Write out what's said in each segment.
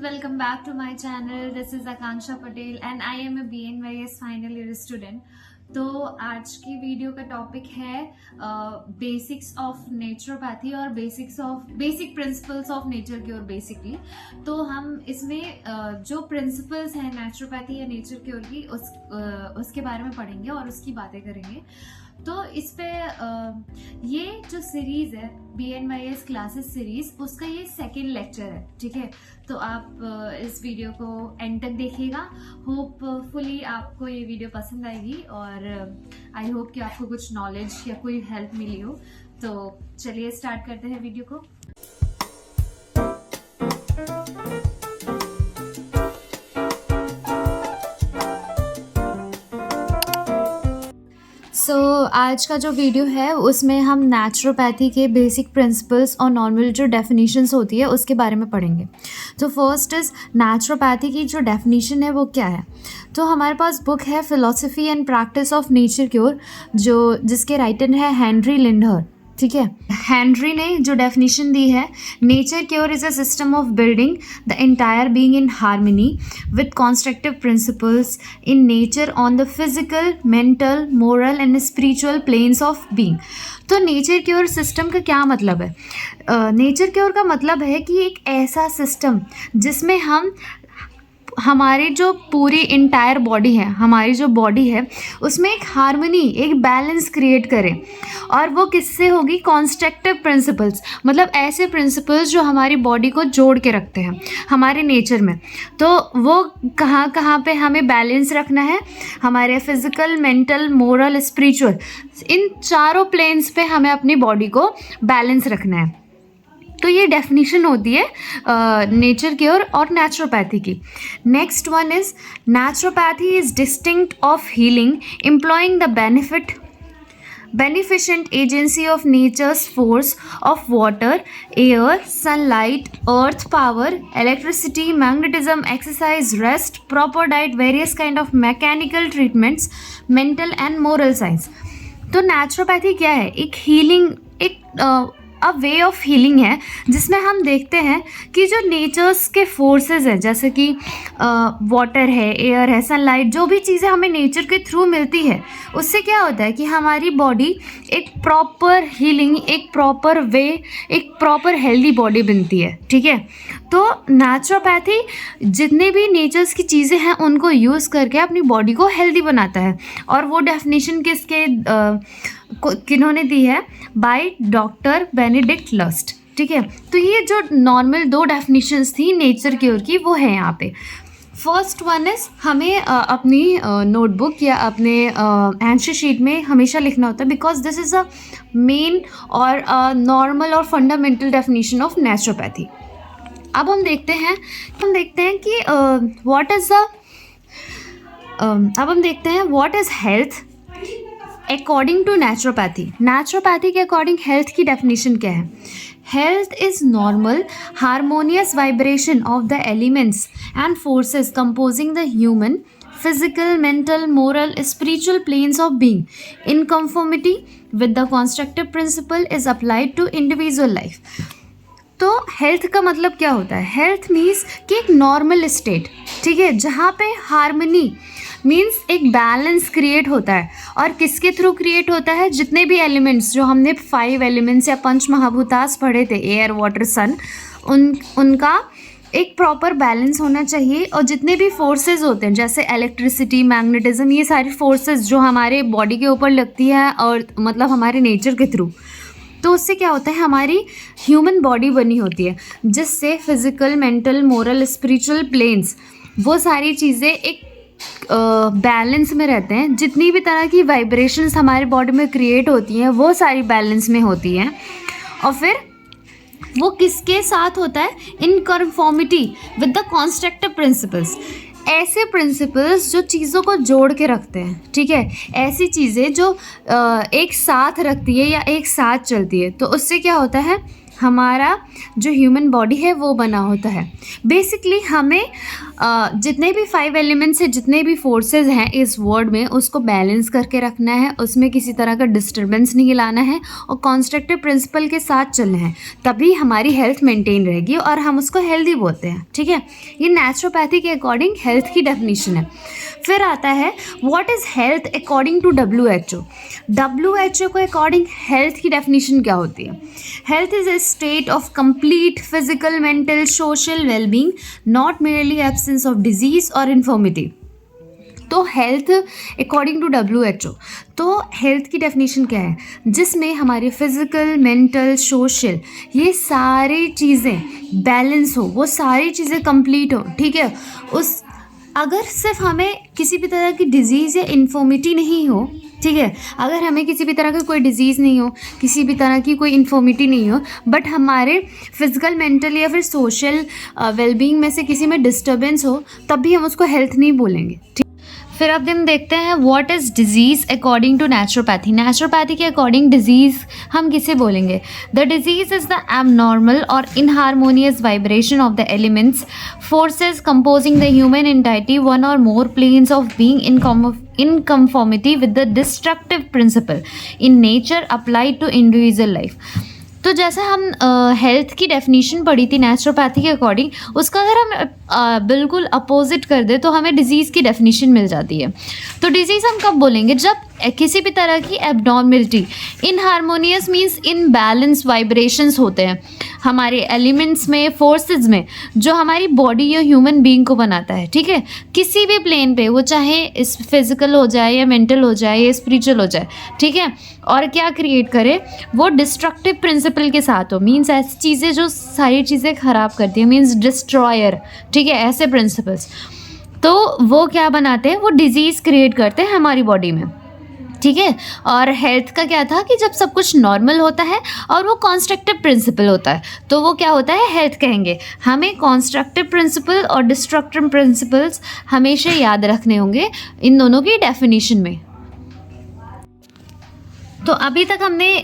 welcome back to my channel. This is Akanksha Patel and I am a BNYS final year student. तो आज की video का topic है basics of naturopathy और basic principles of nature cure basically. तो हम इसमें जो प्रिंसिपल्स हैं नेचुरोपैथी या नेचर क्योर की उसके बारे में पढ़ेंगे और उसकी बातें करेंगे। तो इस पे ये जो सीरीज है BNYS क्लासेस सीरीज, उसका ये सेकेंड लेक्चर है, ठीक है। तो आप इस वीडियो को एंड तक देखिएगा। होपफुली आपको ये वीडियो पसंद आएगी और आई होप कि आपको कुछ नॉलेज या कोई हेल्प मिली हो। तो चलिए स्टार्ट करते हैं वीडियो को। आज का जो वीडियो है उसमें हम नेचुरोपैथी के बेसिक प्रिंसिपल्स और नॉर्मल जो डेफिनेशंस होती है उसके बारे में पढ़ेंगे। तो फर्स्ट इज़ नेचुरोपैथी की जो डेफिनेशन है वो क्या है। तो हमारे पास बुक है philosophy and practice of nature cure, जिसके राइटर है हेनरी लिंडहर, ठीक है। हेनरी ने जो डेफिनेशन दी है, nature cure is a system of building the entire being in harmony with constructive principles in nature on the physical, mental, moral and spiritual planes of being. तो nature cure system का क्या मतलब है? Nature cure का मतलब है कि एक ऐसा सिस्टम जिसमें हम हमारी जो पूरी इंटायर बॉडी है, हमारी जो बॉडी है उसमें एक हार्मनी, एक बैलेंस क्रिएट करें। और वो किससे होगी? कॉन्स्ट्रक्टिव प्रिंसिपल्स, मतलब ऐसे प्रिंसिपल्स जो हमारी बॉडी को जोड़ के रखते हैं हमारे नेचर में। तो वो कहाँ कहाँ पे हमें बैलेंस रखना है? हमारे फिजिकल, मेंटल, मोरल, स्पिरिचुअल, इन चारों प्लेन्स पे हमें अपनी बॉडी को बैलेंस रखना है। तो ये डेफिनेशन होती है नेचर क्योर और नेचुरोपैथी की। Next one is naturopathy is distinct of healing employing the beneficent agency of nature's force of water, air, sunlight, earth power, electricity, magnetism, exercise, rest, proper diet, various kind of mechanical treatments, mental and moral science। तो naturopathy क्या है? एक healing, एक way of healing है जिसमें हम देखते हैं कि जो नेचर्स के फोर्सेस हैं, जैसे कि वाटर है, एयर है, सनलाइट, जो भी चीज़ें हमें नेचर के थ्रू मिलती है, उससे क्या होता है कि हमारी बॉडी एक प्रॉपर हीलिंग, एक प्रॉपर वे, एक प्रॉपर हेल्दी बॉडी बनती है, ठीक है। तो नेचुरोपैथी जितने भी नेचर्स की चीज़ें हैं उनको यूज़ करके अपनी बॉडी को हेल्दी बनाता है। और वो डेफिनेशन किन्होंने दी है? बाय डॉक्टर बेनेडिक्ट लस्ट, ठीक है। तो ये जो नॉर्मल दो डेफिनेशंस थी नेचर क्योर की, वो है यहाँ पे। फर्स्ट वन इज हमें अपनी नोटबुक या अपने आंसर शीट में हमेशा लिखना होता है, because this is a main और नॉर्मल और फंडामेंटल डेफिनेशन ऑफ नेचुरोपैथी। अब हम देखते हैं कि what is health according to naturopathy. Naturopathy के अकॉर्डिंग हेल्थ की डेफिनेशन क्या है? Health is normal harmonious vibration of the elements and forces composing the human physical, mental, moral, spiritual planes of being in conformity with the constructive principle is applied to individual life। तो health का मतलब क्या होता है? Health means कि एक normal state, ठीक है, जहाँ पे हार्मनी मीन्स एक बैलेंस क्रिएट होता है। और किसके थ्रू क्रिएट होता है? जितने भी एलिमेंट्स, जो हमने 5 एलिमेंट्स या पंच महाभूतास पढ़े थे, एयर, वाटर, सन, उनका एक प्रॉपर बैलेंस होना चाहिए। और जितने भी फोर्सेस होते हैं, जैसे इलेक्ट्रिसिटी, मैग्नेटिज्म, ये सारी फोर्सेस जो हमारे बॉडी के ऊपर लगती है और मतलब हमारे नेचर के थ्रू, तो उससे क्या होता है? हमारी ह्यूमन बॉडी बनी होती है, जिससे physical, mental, moral, spiritual planes, वो सारी चीज़ें एक बैलेंस में रहते हैं। जितनी भी तरह की वाइब्रेशंस हमारे बॉडी में क्रिएट होती हैं वो सारी बैलेंस में होती हैं। और फिर वो किसके साथ होता है? In conformity with the constructive principles. ऐसे प्रिंसिपल्स जो चीज़ों को जोड़ के रखते हैं, ठीक है, ऐसी चीज़ें जो एक साथ रखती है या एक साथ चलती है। तो उससे क्या होता है? हमारा जो ह्यूमन बॉडी है वो बना होता है। बेसिकली हमें जितने भी 5 एलिमेंट्स हैं, जितने भी फोर्सेस हैं इस वर्ल्ड में, उसको बैलेंस करके रखना है, उसमें किसी तरह का डिस्टर्बेंस नहीं लाना है और कॉन्स्ट्रक्टिव प्रिंसिपल के साथ चलना है, तभी हमारी हेल्थ मेंटेन रहेगी और हम उसको हेल्दी बोलते हैं। ठीक है, ये नेचुरोपैथी के अकॉर्डिंग हेल्थ की डेफिनेशन है। फिर आता है what is health according to WHO। WHO के अकॉर्डिंग हेल्थ की डेफिनेशन क्या होती है? Health is a state of complete physical, mental, social wellbeing, not merely absence of disease और इन्फॉर्मिटी। तो हेल्थ अकॉर्डिंग टू WHO, तो हेल्थ की definition क्या है? जिसमें हमारे फिजिकल, मेंटल, सोशल ये सारी चीज़ें बैलेंस हो, वो सारी चीज़ें कंप्लीट हो। ठीक है, उस अगर सिर्फ हमें किसी भी तरह की डिजीज़ या इन्फॉर्मिटी नहीं हो, ठीक है, अगर हमें किसी भी तरह का कोई डिजीज़ नहीं हो, किसी भी तरह की कोई इन्फॉर्मिटी नहीं हो, बट हमारे फिजिकल, मेंटल या फिर सोशल वेलबींग में से किसी में डिस्टर्बेंस हो, तब भी हम उसको हेल्थ नहीं बोलेंगे। ठीक, फिर अब हम देखते हैं what is disease according to naturopathy. Naturopathy के अकॉर्डिंग डिजीज़ हम किसे बोलेंगे? The disease is the abnormal और inharmonious vibration of the elements, forces composing the human entity, one or more planes of being in conformity with the destructive principle in nature applied to individual life। तो जैसे हम health की definition पढ़ी थी naturopathy के according, उसका अगर हम बिल्कुल अपोजिट कर दे तो हमें डिजीज़ की डेफिनेशन मिल जाती है। तो डिजीज़ हम कब बोलेंगे? जब किसी भी तरह की एबनॉर्मलिटी, इनहार्मोनियस मीन्स इनबैलेंस वाइब्रेशंस होते हैं हमारे एलिमेंट्स में, फोर्सेस में, जो हमारी बॉडी या ह्यूमन बीइंग को बनाता है। ठीक है, किसी भी प्लेन पे, वो चाहे इस फिजिकल हो जाए या मेंटल हो जाए या स्पिरिचुअल हो जाए। ठीक है, और क्या क्रिएट करे? वो डिस्ट्रक्टिव प्रिंसिपल के साथ हो, मीन्स ऐसी चीज़ें जो सारी चीज़ें ख़राब करती है, मीन्स डिस्ट्रॉयर। ठीक है, ऐसे प्रिंसिपल्स, तो वो क्या बनाते हैं? वो डिजीज़ क्रिएट करते हैं हमारी बॉडी में। ठीक है, और हेल्थ का क्या था कि जब सब कुछ नॉर्मल होता है और वो कॉन्स्ट्रक्टिव प्रिंसिपल होता है, तो वो क्या होता है? हेल्थ कहेंगे। हमें कॉन्स्ट्रक्टिव प्रिंसिपल और डिस्ट्रक्टिव प्रिंसिपल्स हमेशा याद रखने होंगे इन दोनों की डेफिनेशन में। तो अभी तक हमने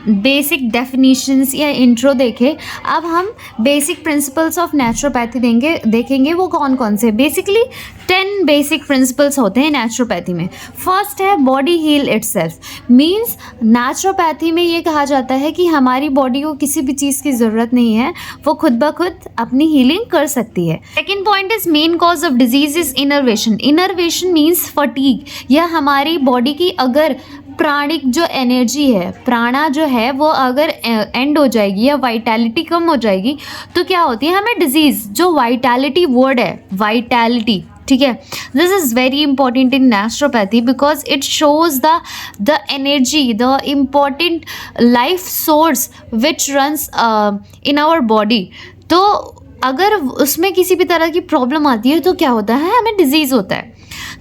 बेसिक डेफिनेशंस या इंट्रो देखे। अब हम बेसिक प्रिंसिपल्स ऑफ नेचुरोपैथी देखेंगे वो कौन कौन से। बेसिकली 10 बेसिक प्रिंसिपल्स होते हैं नेचुरोपैथी में। फर्स्ट है body heal itself, means naturopathy में ये कहा जाता है कि हमारी बॉडी को किसी भी चीज़ की ज़रूरत नहीं है, वो खुद ब खुद अपनी हीलिंग कर सकती है। Second point is main cause of disease is innervation. Innervation means fatigue, या हमारी बॉडी की अगर प्राणिक जो एनर्जी है, प्राणा जो है, वो अगर एंड हो जाएगी या वाइटैलिटी कम हो जाएगी तो क्या होती है? हमें डिजीज़, जो वाइटैलिटी वर्ड है, वाइटैलिटी, ठीक है, this is very important in naturopathy because it shows the energy, the important life source which runs in our body. तो अगर उसमें किसी भी तरह की प्रॉब्लम आती है तो क्या होता है? हमें डिजीज़ होता है।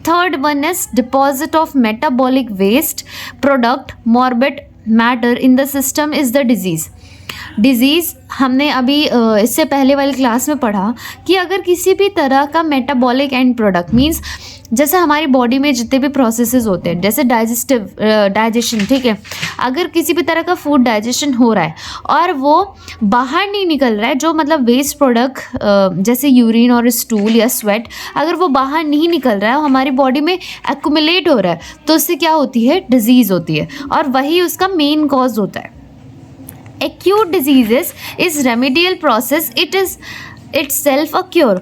Third one is deposit of metabolic waste product morbid matter in the system is the disease हमने अभी इससे पहले वाली क्लास में पढ़ा कि अगर किसी भी तरह का मेटाबॉलिक एंड प्रोडक्ट मीन्स जैसे हमारी बॉडी में जितने भी प्रोसेसेस होते हैं, जैसे डाइजेशन, ठीक है, अगर किसी भी तरह का फूड डाइजेशन हो रहा है और वो बाहर नहीं निकल रहा है, जो मतलब वेस्ट प्रोडक्ट जैसे यूरिन और स्टूल या स्वेट, अगर वो बाहर नहीं निकल रहा है, हमारी बॉडी में एक्यूमुलेट हो रहा है, तो उससे क्या होती है? डिजीज़ होती है, और वही उसका मेन कॉज होता है। Acute diseases is remedial process, it is itself a cure।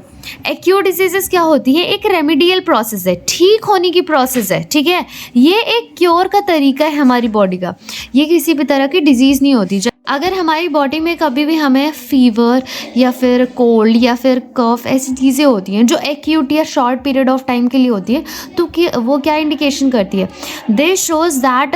Acute diseases क्या होती है? एक रेमेडियल प्रोसेस है, ठीक होने की प्रोसेस है। ठीक है, ये एक क्योर का तरीका है हमारी बॉडी का, ये किसी भी तरह की डिजीज़ नहीं होती। अगर हमारी बॉडी में कभी भी हमें फीवर या फिर कोल्ड या फिर कफ ऐसी चीज़ें होती हैं जो एक्यूट या शॉर्ट पीरियड ऑफ टाइम के लिए होती है, तो वो क्या इंडिकेशन करती है? They shows that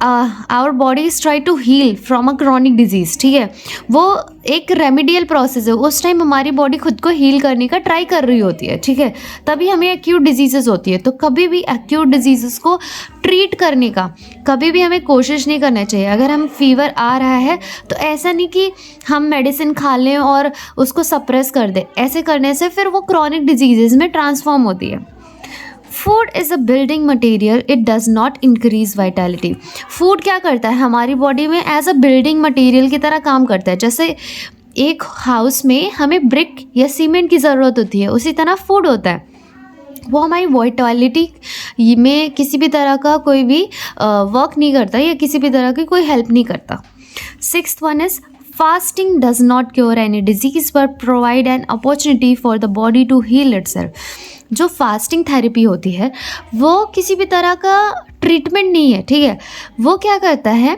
our body is try to heal from a chronic disease. ठीक है, वो एक रेमेडियल प्रोसेस है, उस टाइम हमारी बॉडी खुद को हील करने का ट्राई कर रही होती है। ठीक है, तभी हमें एक्यूट डिजीजेस होती है। तो कभी भी एक्यूट डिजीजेस को ट्रीट करने का कभी भी हमें कोशिश नहीं करना चाहिए। अगर हम फीवर आ रहा है तो ऐसा नहीं कि हम मेडिसिन खा लें और उसको सप्रेस कर दें, ऐसे करने से फिर वो क्रॉनिक डिजीजेस में ट्रांसफॉर्म होती है। Food is a building material, it does not increase vitality. Food क्या करता है हमारी बॉडी में, एज अ बिल्डिंग मटेरियल की तरह काम करता है। जैसे एक हाउस में हमें ब्रिक या सीमेंट की ज़रूरत होती है, उसी तरह फूड होता है, वो हमारी वाइटैलिटी में किसी भी तरह का कोई भी वर्क नहीं करता या किसी भी तरह की कोई हेल्प नहीं करता। Sixth one is fasting does not cure any disease but provide an opportunity for the body to heal itself. जो फास्टिंग थेरेपी होती है वो किसी भी तरह का ट्रीटमेंट नहीं है, ठीक है। वो क्या करता है,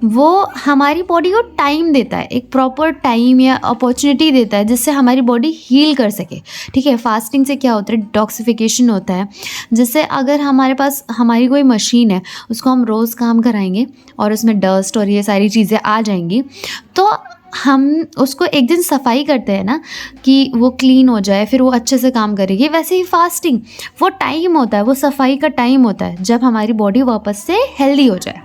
वो हमारी बॉडी को टाइम देता है, एक प्रॉपर टाइम या अपॉर्चुनिटी देता है जिससे हमारी बॉडी हील कर सके, ठीक है। फास्टिंग से क्या होता है, डिटॉक्सिफिकेशन होता है। जैसे अगर हमारे पास हमारी कोई मशीन है, उसको हम रोज़ काम कराएंगे और उसमें डस्ट और ये सारी चीज़ें आ जाएंगी, तो हम उसको एक दिन सफाई करते हैं ना कि वो क्लीन हो जाए, फिर वो अच्छे से काम करेगी। वैसे ही फास्टिंग वो टाइम होता है, वो सफाई का टाइम होता है जब हमारी बॉडी वापस से हेल्दी हो जाए।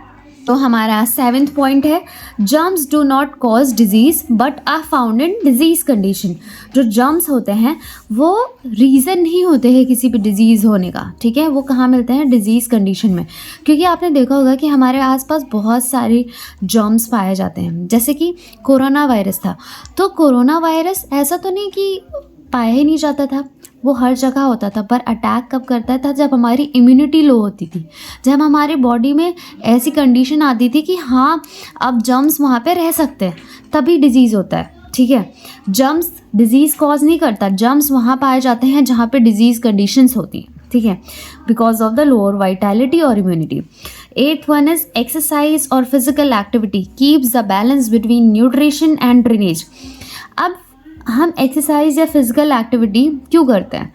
तो हमारा 7th पॉइंट है, germs do not cause disease but are found in disease condition. जो जर्म्स होते हैं वो रीज़न नहीं होते हैं किसी भी डिजीज़ होने का, ठीक है। वो कहाँ मिलते हैं, डिजीज़ कंडीशन में। क्योंकि आपने देखा होगा कि हमारे आसपास बहुत सारे जर्म्स पाए जाते हैं। जैसे कि कोरोना वायरस था, तो कोरोना वायरस ऐसा तो नहीं कि पाया ही नहीं जाता था, वो हर जगह होता था। पर अटैक कब करता था, जब हमारी इम्यूनिटी लो होती थी, जब हमारी बॉडी में ऐसी कंडीशन आती थी कि हाँ अब जर्म्स वहाँ पे रह सकते हैं, तभी डिजीज़ होता है, ठीक है। जर्म्स डिजीज़ कॉज नहीं करता, जर्म्स वहाँ पाए जाते हैं जहाँ पे डिजीज़ कंडीशंस होती हैं, ठीक है, because of the lower vitality और immunity. 8th one is exercise और physical activity keeps the balance between nutrition and drainage. अब हम एक्सरसाइज या फिज़िकल एक्टिविटी क्यों करते हैं?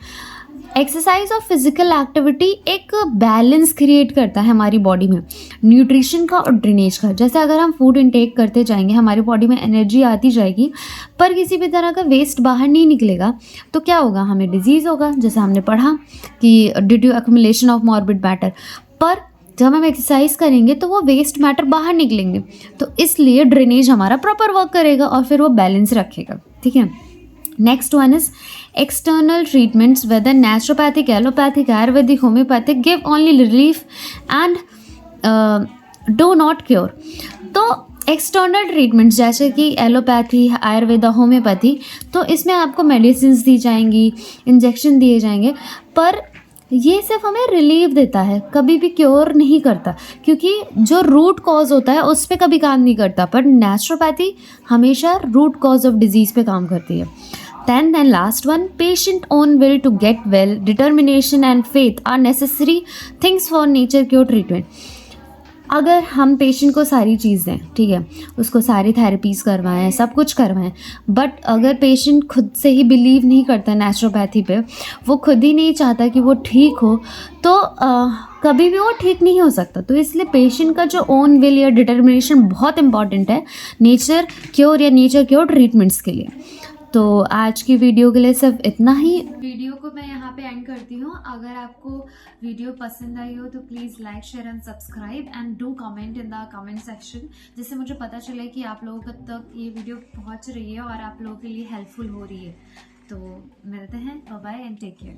एक्सरसाइज और फिज़िकल एक्टिविटी एक बैलेंस क्रिएट करता है हमारी बॉडी में, न्यूट्रिशन का और ड्रेनेज का। जैसे अगर हम फूड इनटेक करते जाएंगे, हमारी बॉडी में एनर्जी आती जाएगी, पर किसी भी तरह का वेस्ट बाहर नहीं निकलेगा, तो क्या होगा, हमें डिजीज़ होगा। जैसे हमने पढ़ा कि due to accumulation of morbid matter. पर जब हम एक्सरसाइज करेंगे तो वो वेस्ट मैटर बाहर निकलेंगे, तो इसलिए ड्रेनेज हमारा प्रॉपर वर्क करेगा और फिर वो बैलेंस रखेगा, ठीक है। Next one is external treatments whether naturopathic, allopathic, ayurvedic, homeopathic give only relief and do not cure. तो एक्सटर्नल ट्रीटमेंट्स जैसे कि एलोपैथी, आयुर्वेदा, होम्योपैथी, तो इसमें आपको मेडिसिन दी जाएंगी, इंजेक्शन दिए जाएंगे, पर ये सिर्फ हमें रिलीफ देता है, कभी भी क्योर नहीं करता, क्योंकि जो रूट कॉज होता है उस पर कभी काम नहीं करता। पर नेचुरोपैथी हमेशा रूट कॉज ऑफ डिजीज़ पे काम करती है। 10th and last one, patient own will to get well, determination and faith are necessary things for nature cure treatment। अगर हम पेशेंट को सारी चीज़ दें, ठीक है, उसको सारी थेरेपीज़ करवाएं, सब कुछ करवाएं, बट अगर पेशेंट खुद से ही बिलीव नहीं करता नेचुरोपैथी पे, वो खुद ही नहीं चाहता कि वो ठीक हो, तो कभी भी वो ठीक नहीं हो सकता। तो इसलिए पेशेंट का जो ओन विल या डिटर्मिनेशन बहुत इंपॉर्टेंट है नेचर क्योर या नेचर क्योर ट्रीटमेंट्स के लिए। तो आज की वीडियो के लिए सिर्फ इतना ही। वीडियो को मैं यहाँ पे एंड करती हूँ। अगर आपको वीडियो पसंद आई हो तो please like, share and subscribe and do comment in the comment section, जिससे मुझे पता चले कि आप लोगों तक ये वीडियो पहुँच रही है और आप लोगों के लिए हेल्पफुल हो रही है। तो मिलते हैं, bye bye and take care.